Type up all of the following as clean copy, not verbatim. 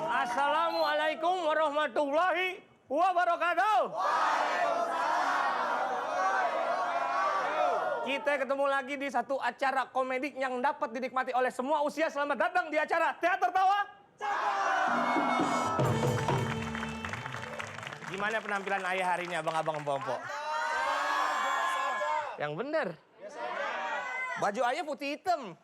Assalamualaikum warahmatullahi wabarakatuh. Kita ketemu lagi di satu acara komedi yang dapat dinikmati oleh semua usia. Selamat datang di acara Teater Tawa. Gimana penampilan ayah hari ini, abang-abang empok-empok? Yang bener. Baju ayah putih hitam.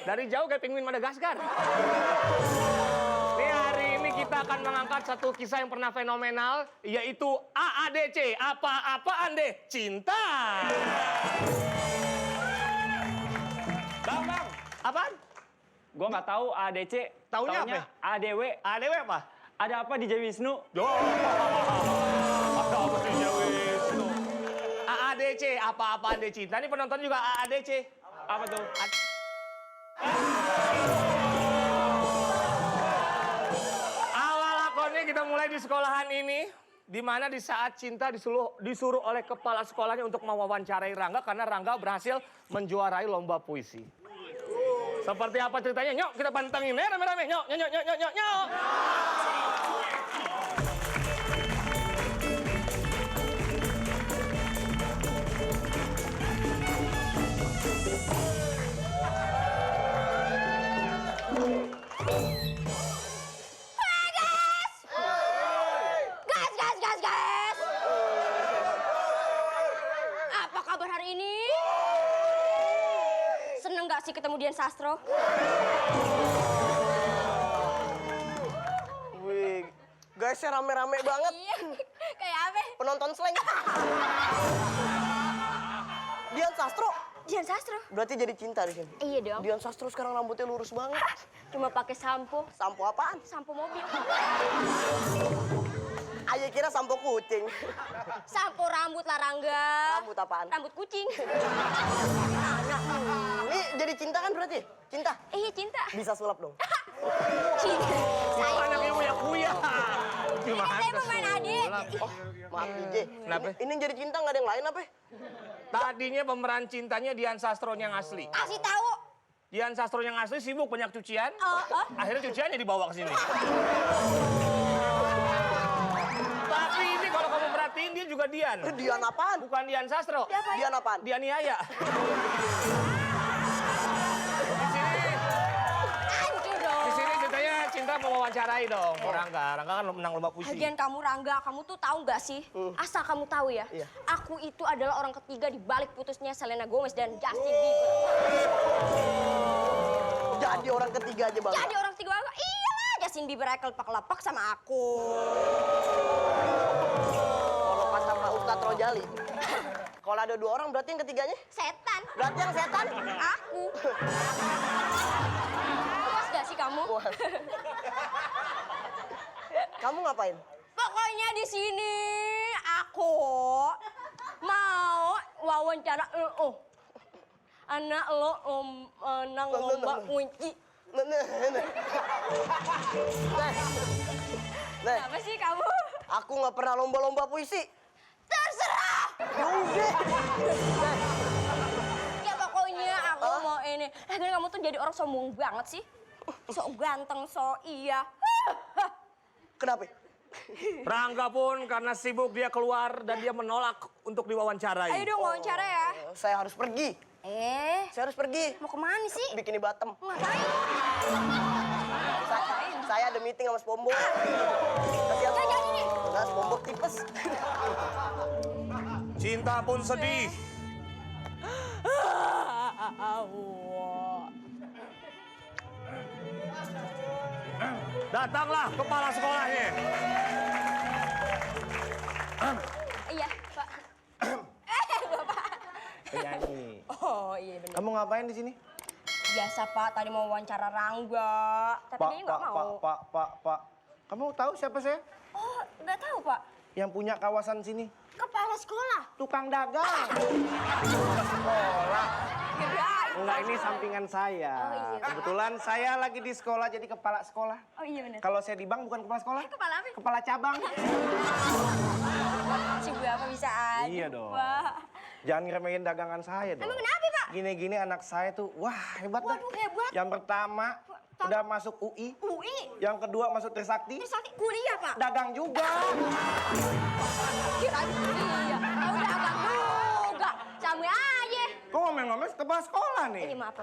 Dari jauh kayak penguin Madagaskar. Nih, hari ini kita akan mengangkat satu kisah yang pernah fenomenal, yaitu AADC. Apa-apaan deh, cinta. Bang. Apaan? Gue nggak tahu ADC. Taunya apa? ADW. ADW apa? Ada apa di Jawa Wisnu? Ada apa di Jawa Wisnu? AADC, apa-apaan deh cinta. Ini penonton juga AADC. Apa tuh? Awal lakonnya kita mulai di sekolahan ini, di mana di saat cinta disuruh oleh kepala sekolahnya untuk mewawancarai Rangga karena Rangga berhasil menjuarai lomba puisi. Seperti apa ceritanya? Nyok, kita pantengin ya rame-rame. Nyok. Gas. Apa kabar hari ini? Seneng gak sih ketemu Dian Sastro? Wih, guysnya rame-rame banget. Iya, kayak apa? Penonton slang. Dian Sastro. Dian Sastro? Berarti jadi cinta di sini. Iya dong. Dian Sastro sekarang rambutnya lurus banget. Cuma pakai sampo. Sampo apaan? Sampo mobil. Ayo kira sampo kucing. Sampo rambut lah, Rangga. Rambut apaan? Rambut kucing. Ini jadi cinta kan berarti? Cinta? Iya, cinta. Bisa sulap dong. Cinta. Saya Anaknya kuya. saya pemain adik. Oh, maaf DJ. Kenapa? Ini jadi cinta nggak ada yang lain apa? Tadinya pemeran cintanya Dian Sastro yang asli. Kasih tahu. Dian Sastro yang asli sibuk banyak cucian. Akhirnya cuciannya dibawa ke sini. Tapi ini kalau kamu perhatiin dia juga Dian. Dian apaan? Bukan Dian Sastro. Dian apaan? Dian Yaya. Hancur dong. Di sini ceritanya Cinta mau wawancarai dong. Rangga kan menang lomba puisi. Lagian kamu, Rangga, kamu tuh tahu nggak sih? Asal kamu tahu ya, Iya. aku itu adalah orang ketiga di balik putusnya Selena Gomez dan Justin Bieber. Jadi orang ketiga aja bang. Jadi orang ketiga, iyalah Justin Bieber kelepak-kelepak sama aku. Kalau kata Pak Ustadz Rojali, kalau ada dua orang berarti yang ketiganya? Setan. Berarti yang setan? Aku. Puas gak sih kamu? Wah. Kamu ngapain? Pokoknya di sini aku mau wawancara lo. Anak lo menang lomba kunci. Nah, Apa sih kamu? aku nggak pernah lomba-lomba puisi. Terserah. Yaudah. Ya pokoknya aku mau ini. Lagian kamu tuh jadi orang sombong banget sih. So ganteng, so iya. Kenapa? Rangga pun karena sibuk dia keluar dan dia menolak untuk diwawancarai. Ayo dong wawancara ya. Saya harus pergi. Saya harus pergi. Mau kemana sih? Bikini Bottom. Ngapain? Saya ada meeting sama SpongeBob. Kasihan. Nggak jadi nih. Nah, SpongeBob tipes. Cinta pun sedih. Datanglah kepala sekolahnya. Iya, Pak. Bapak. Penyanyi. Oh, iya benar. Kamu ngapain di sini? Biasa Pak, tadi mau wawancara Rangga. Tapi dia nggak mau. Pak. Kamu tahu siapa saya? Oh, nggak tahu Pak. Yang punya kawasan sini. Kepala sekolah. Tukang dagang. Sekolah. Enggak, ini sampingan saya. Oh, iya. Kebetulan saya lagi di sekolah, jadi kepala sekolah. Oh iya benar. Kalau saya di bank bukan kepala sekolah. Kepala apa? Kepala cabang. Si gue apa bisa aja. Iya dong. Pak. Jangan ngeremehin dagangan saya dong. Emang kenapa Pak? Gini-gini anak saya tuh, wah hebat dah. Waduh, hebat. Yang pertama udah masuk UI. UI. Yang kedua masuk Trisakti. Trisakti kuliah Pak. Dagang juga. Kirain iya. Ya udah agak juga. Sama aja. Kok ngomong-ngomong kepala sekolah nih? Ini maaf.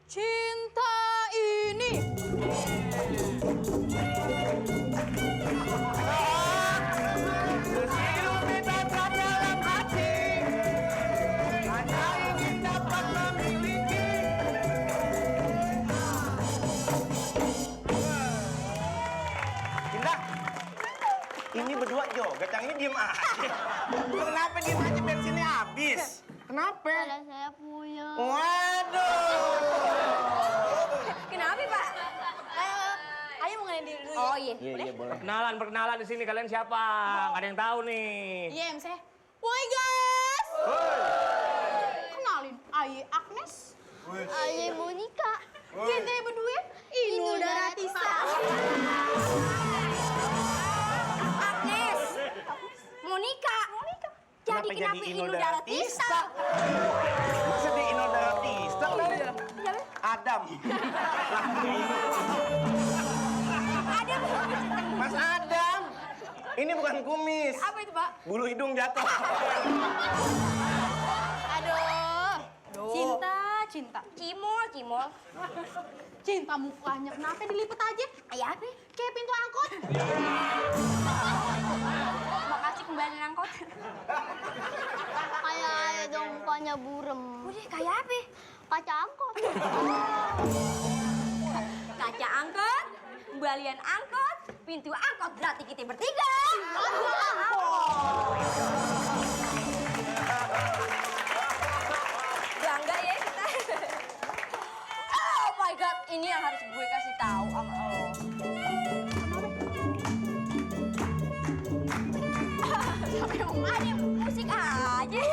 Cinta ini. Indah, ini berdua joget, yang ini diem aja. Kenapa diem aja, bensinnya habis? Kenapa? Kalau saya punya. Waduh. Kenapa Pak? Ayo mau ngelain diri dulu ya. Oh iya. Iya, boleh. Perkenalan di sini kalian siapa? Nggak ada yang tahu nih. Iya, em saya. Woi guys. Kenalin, Aye Agnes. Aye Monica. Kita berdua Inul Daratista. Agnes. Monica. Jadi kenapa Inul Daratista? Masa di Inul Daratista? Adam. Ada Mas Adam. Ini bukan kumis. apa itu Pak? Bulu hidung jatuh. Aduh. Cinta. Cimol. Cinta mukanya kenapa dilipet aja? Ayah apa? Kayak pintu angkot. Makasih kembali angkot. Kayak dong mukanya burem. Udah kayak apa? Kaca angkot. Kaca angkot, kembalian angkot, pintu angkot berarti kita bertiga. Bangga ya kita. Oh my god, ini yang harus gue kasih tahu sama lo. Sampai mau ada musik aja.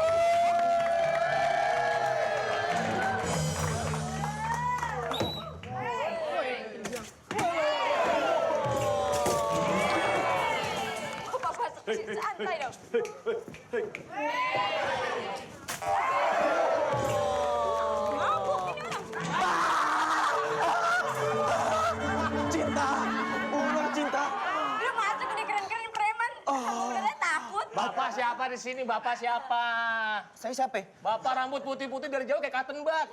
Santai dong. Mabuk ini orang. Cinta. Cinta. Lu masuk udah keren-keren preman. Udah takut. Bapak siapa di sini? Bapak siapa? Saya siapa? Bapak rambut putih-putih dari jauh kayak cotton bud.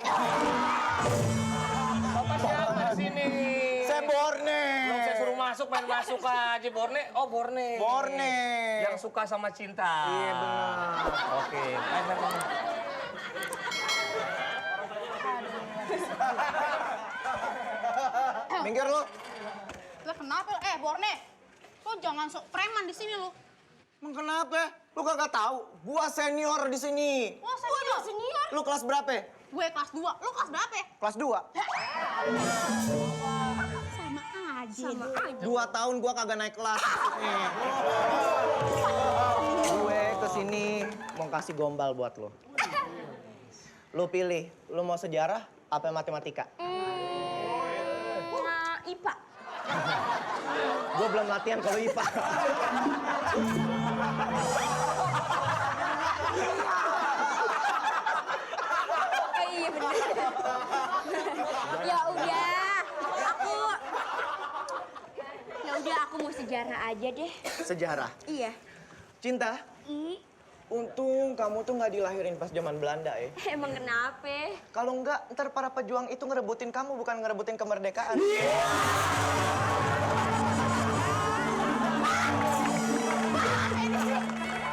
Bapak siapa di sini? Saya Borne. Belum saya suruh masuk, main masuk aja. Borne? Oh, Borne. Borne. Yang suka sama cinta. Iya, benar. Oke. Main. Minggir lu. Lah kenapa? Borne. Lo jangan sok preman di sini lo. Emang kenapa? Lu kagak tahu? Gua senior di sini. Wah, senior. Lu kelas berapa? Gue kelas 2. Lo kelas berapa? Kelas 2. Sama aja. 2 tahun gua kagak naik kelas. Gue kesini mau kasih gombal buat lo. Lu pilih, lu mau sejarah apa matematika? Nah, IPA. Gue belum latihan kalau IPA. Oh iya bener. Ya udah aku mau sejarah aja deh. Sejarah. Iya. Cinta, untung kamu tuh nggak dilahirin pas zaman Belanda ya. Emang kenapa? Kalau enggak, ntar para pejuang itu ngerebutin kamu, bukan ngerebutin kemerdekaan.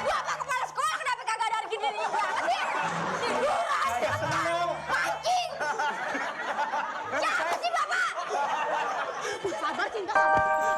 Gua apa kepala sekolah kenapa kagak ada gini banget sih? Tiduran. Pancing. Siapa sih Bapak? Sabar, Cinta. Sabar.